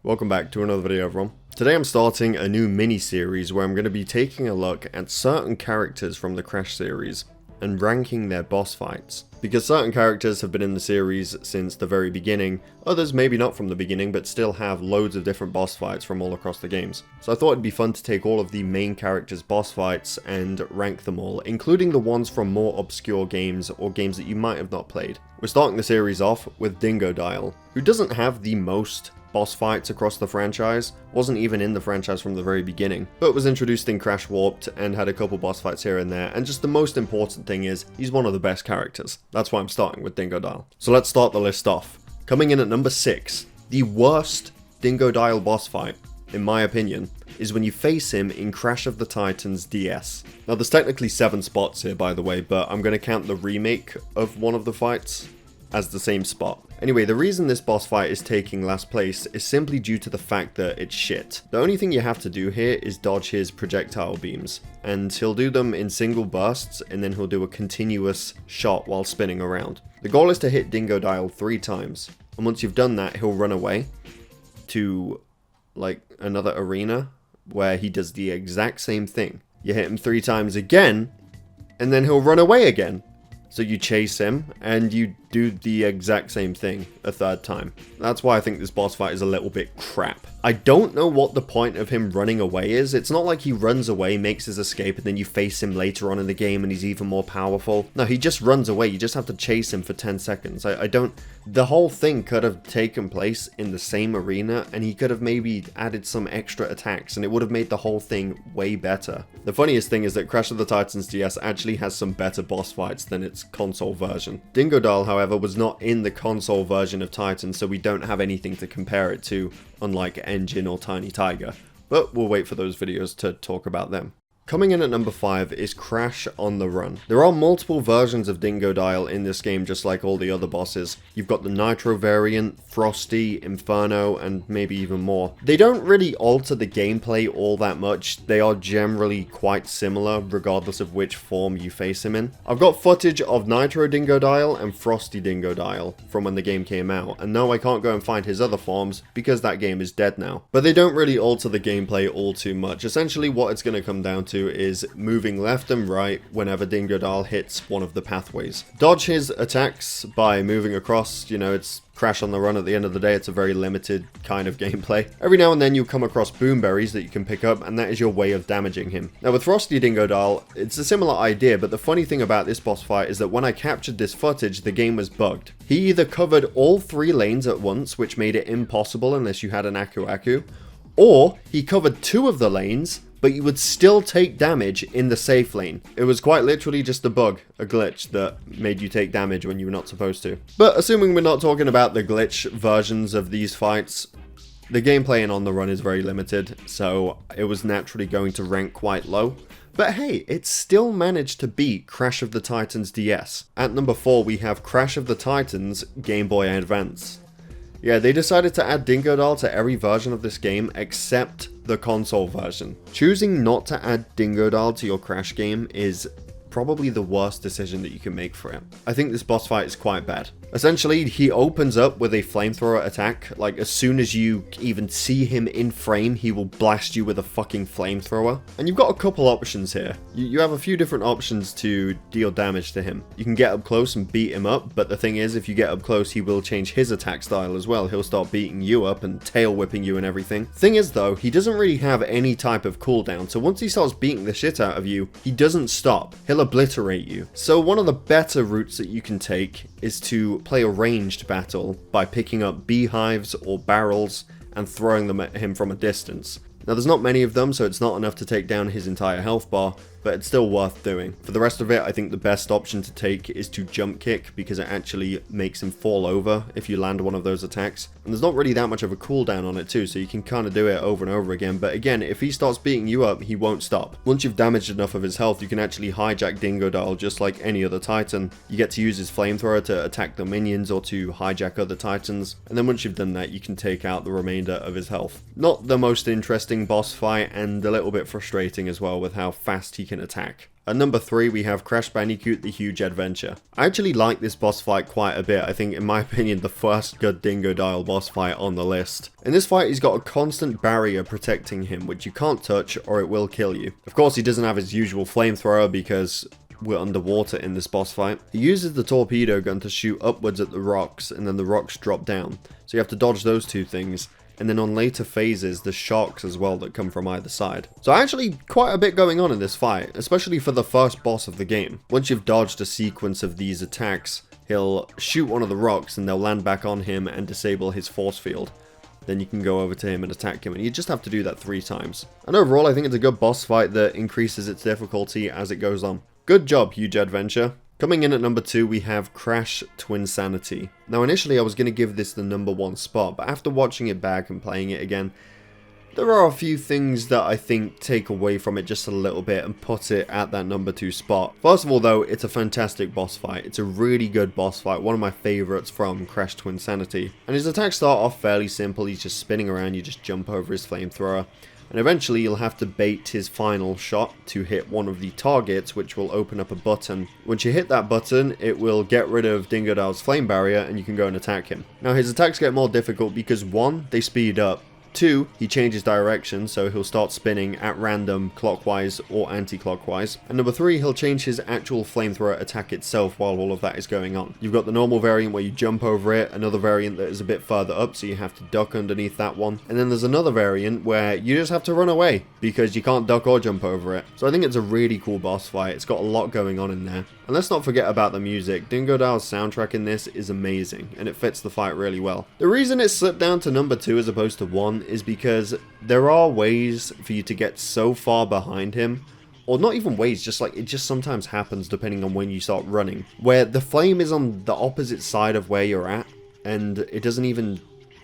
Welcome back to another video, everyone. Today I'm starting a new mini-series where I'm going to be taking a look at certain characters from the Crash series and ranking their boss fights. Because certain characters have been in the series since the very beginning, others maybe not from the beginning but still have loads of different boss fights from all across the games. So I thought it'd be fun to take all of the main characters' boss fights and rank them all, including the ones from more obscure games or games that you might have not played. We're starting the series off with Dingodile, who doesn't have the most boss fights across the franchise, wasn't even in the franchise from the very beginning, but was introduced in Crash Warped and had a couple boss fights here and there, and just the most important thing is, he's one of the best characters. That's why I'm starting with Dingodile. So let's start the list off. Coming in at number 6, the worst Dingodile boss fight, in my opinion, is when you face him in Crash of the Titans DS. Now there's technically 7 spots here by the way, but I'm going to count the remake of one of the fights as the same spot. Anyway, the reason this boss fight is taking last place is simply due to the fact that it's shit. The only thing you have to do here is dodge his projectile beams, and he'll do them in single bursts, and then he'll do a continuous shot while spinning around. The goal is to hit Dingodile 3 times, and once you've done that, he'll run away to, like, another arena where he does the exact same thing. You hit him 3 times again, and then he'll run away again. So you chase him, and you do the exact same thing a 3rd time. That's why I think this boss fight is a little bit crap. I don't know what the point of him running away is. It's not like he runs away, makes his escape, and then you face him later on in the game and he's even more powerful. No, he just runs away. You just have to chase him for 10 seconds. I don't... The whole thing could have taken place in the same arena, and he could have maybe added some extra attacks, and it would have made the whole thing way better. The funniest thing is that Crash of the Titans DS actually has some better boss fights than its console version. Dingodile, however, was not in the console version of Titan, so we don't have anything to compare it to, unlike Engine or Tiny Tiger. But we'll wait for those videos to talk about them. Coming in at number 5 is Crash on the Run. There are multiple versions of Dingodile in this game, just like all the other bosses. You've got the Nitro variant, Frosty, Inferno, and maybe even more. They don't really alter the gameplay all that much. They are generally quite similar, regardless of which form you face him in. I've got footage of Nitro Dingodile and Frosty Dingodile from when the game came out, and no, I can't go and find his other forms because that game is dead now. But they don't really alter the gameplay all too much. Essentially, what it's going to come down to is moving left and right whenever Dingodile hits one of the pathways. Dodge his attacks by moving across, you know, it's Crash on the Run at the end of the day, it's a very limited kind of gameplay. Every now and then you'll come across boomberries that you can pick up, and that is your way of damaging him. Now with Frosty Dingodile, it's a similar idea, but the funny thing about this boss fight is that when I captured this footage, the game was bugged. He either covered all 3 lanes at once, which made it impossible unless you had an Aku Aku, or he covered 2 of the lanes, but you would still take damage in the safe lane. It was quite literally just a bug, a glitch, that made you take damage when you were not supposed to. But assuming we're not talking about the glitch versions of these fights, the gameplay in On the Run is very limited, so it was naturally going to rank quite low. But hey, it still managed to beat Crash of the Titans DS. At number 4 we have Crash of the Titans Game Boy Advance. Yeah, they decided to add Dingodile to every version of this game except the console version. Choosing not to add Dingodile to your Crash game is probably the worst decision that you can make for it. I think this boss fight is quite bad. Essentially, he opens up with a flamethrower attack. Like, as soon as you even see him in frame, he will blast you with a fucking flamethrower. And you've got a couple options here. You have a few different options to deal damage to him. You can get up close and beat him up, but the thing is, if you get up close, he will change his attack style as well. He'll start beating you up and tail whipping you and everything. Thing is though, he doesn't really have any type of cooldown, so once he starts beating the shit out of you, he doesn't stop. He'll obliterate you. So one of the better routes that you can take is to play a ranged battle by picking up beehives or barrels and throwing them at him from a distance. Now there's not many of them, so it's not enough to take down his entire health bar, but it's still worth doing. For the rest of it, I think the best option to take is to jump kick, because it actually makes him fall over if you land one of those attacks. And there's not really that much of a cooldown on it too, so you can kind of do it over and over again. But again, if he starts beating you up, he won't stop. Once you've damaged enough of his health, you can actually hijack Dingodile just like any other Titan. You get to use his flamethrower to attack the minions or to hijack other Titans. And then once you've done that, you can take out the remainder of his health. Not the most interesting boss fight, and a little bit frustrating as well with how fast he can attack. At number 3 we have Crash Bandicoot The Huge Adventure. I actually like this boss fight quite a bit. I think in my opinion the first good Dingodile boss fight on the list. In this fight he's got a constant barrier protecting him which you can't touch or it will kill you. Of course he doesn't have his usual flamethrower because we're underwater in this boss fight. He uses the torpedo gun to shoot upwards at the rocks and then the rocks drop down. So you have to dodge those two things. And then on later phases, the sharks as well that come from either side. So actually quite a bit going on in this fight, especially for the first boss of the game. Once you've dodged a sequence of these attacks, he'll shoot one of the rocks and they'll land back on him and disable his force field. Then you can go over to him and attack him, and you just have to do that 3 times. And overall, I think it's a good boss fight that increases its difficulty as it goes on. Good job, Huge Adventure. Coming in at number 2, we have Crash Twinsanity. Now initially I was going to give this the number 1 spot, but after watching it back and playing it again, there are a few things that I think take away from it just a little bit and put it at that number 2 spot. First of all though, it's a fantastic boss fight. It's a really good boss fight, one of my favourites from Crash Twinsanity. And his attacks start off fairly simple, he's just spinning around, you just jump over his flamethrower. And eventually you'll have to bait his final shot to hit one of the targets, which will open up a button. Once you hit that button, it will get rid of Dingodile's flame barrier and you can go and attack him. Now his attacks get more difficult because 1, they speed up. 2, he changes direction, so he'll start spinning at random clockwise or anti-clockwise. And number 3, he'll change his actual flamethrower attack itself while all of that is going on. You've got the normal variant where you jump over it, another variant that is a bit further up, so you have to duck underneath that one. And then there's another variant where you just have to run away because you can't duck or jump over it. So I think it's a really cool boss fight. It's got a lot going on in there. And let's not forget about the music. Dingodile's soundtrack in this is amazing, and it fits the fight really well. The reason it slipped down to number 2 as opposed to 1 is because there are ways for you to get so far behind him, or not even ways, just like it just sometimes happens depending on when you start running, where the flame is on the opposite side of where you're at, and it doesn't even,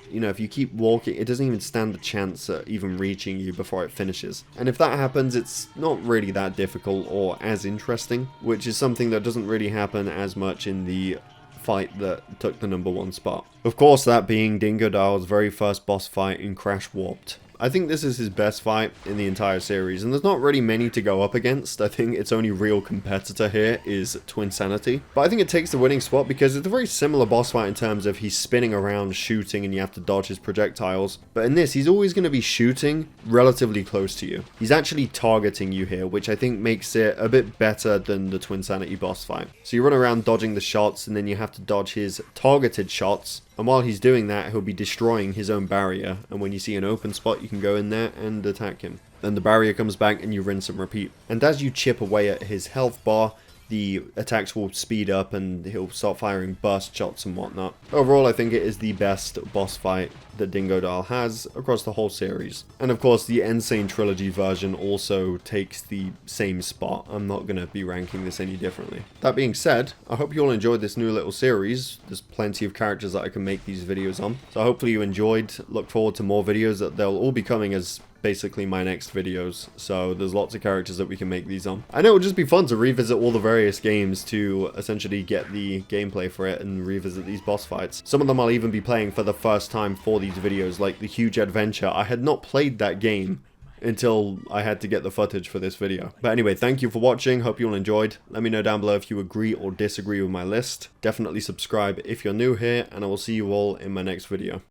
you know, if you keep walking, it doesn't even stand a chance at even reaching you before it finishes. And if that happens, it's not really that difficult or as interesting, which is something that doesn't really happen as much in the fight that took the number 1 spot. Of course, that being Dingodile's very first boss fight in Crash Warped. I think this is his best fight in the entire series, and there's not really many to go up against. I think its only real competitor here is Twinsanity. But I think it takes the winning spot because it's a very similar boss fight in terms of he's spinning around shooting and you have to dodge his projectiles. But in this, he's always going to be shooting relatively close to you. He's actually targeting you here, which I think makes it a bit better than the Twinsanity boss fight. So you run around dodging the shots and then you have to dodge his targeted shots. And while he's doing that, he'll be destroying his own barrier. And when you see an open spot, you can go in there and attack him. Then the barrier comes back and you rinse and repeat. And as you chip away at his health bar, the attacks will speed up and he'll start firing burst shots and whatnot. Overall, I think it is the best boss fight that Dingodile has across the whole series. And of course, the Insane Trilogy version also takes the same spot. I'm not going to be ranking this any differently. That being said, I hope you all enjoyed this new little series. There's plenty of characters that I can make these videos on. So hopefully you enjoyed. Look forward to more videos that they'll all be coming as basically my next videos, so there's lots of characters that we can make these on. I know it would just be fun to revisit all the various games to essentially get the gameplay for it and revisit these boss fights. Some of them I'll even be playing for the first time for these videos, like the Huge Adventure. I had not played that game until I had to get the footage for this video. But anyway, thank you for watching, hope you all enjoyed. Let me know down below if you agree or disagree with my list. Definitely subscribe if you're new here, and I will see you all in my next video.